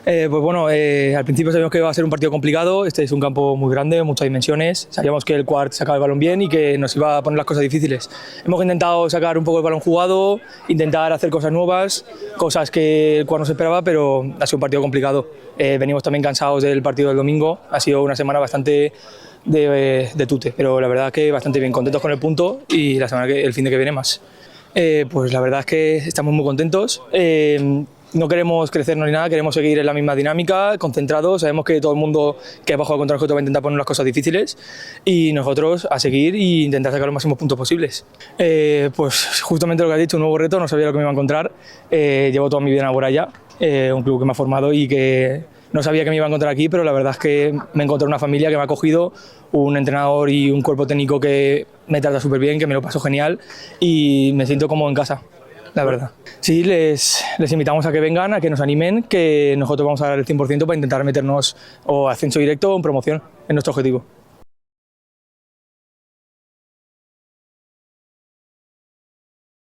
Pues bueno, al principio sabíamos que iba a ser un partido complicado. Este es un campo muy grande, muchas dimensiones. Sabíamos que el Quart sacaba el balón bien y que nos iba a poner las cosas difíciles. Hemos intentado sacar un poco el balón jugado, intentar hacer cosas nuevas, cosas que el Quart no se esperaba, pero ha sido un partido complicado. Venimos también cansados del partido del domingo. Ha sido una semana bastante de tute, pero la verdad que bastante bien, contentos con el punto y el fin de que viene más. Pues la verdad es que estamos muy contentos. No queremos crecernos ni nada, queremos seguir en la misma dinámica, concentrados. Sabemos que todo el mundo que ha bajado contra nosotros va a intentar poner las cosas difíciles y nosotros a seguir e intentar sacar los máximos puntos posibles. Pues justamente lo que has dicho, un nuevo reto, no sabía lo que me iba a encontrar. Llevo toda mi vida en Alboraya, un club que me ha formado y que no sabía que me iba a encontrar aquí, pero la verdad es que me encontré una familia que me ha acogido, un entrenador y un cuerpo técnico que me trata súper bien, que me lo paso genial y me siento como en casa, la verdad. Sí, les invitamos a que vengan, a que nos animen, que nosotros vamos a dar el 100% para intentar meternos o ascenso directo o en promoción, es nuestro objetivo.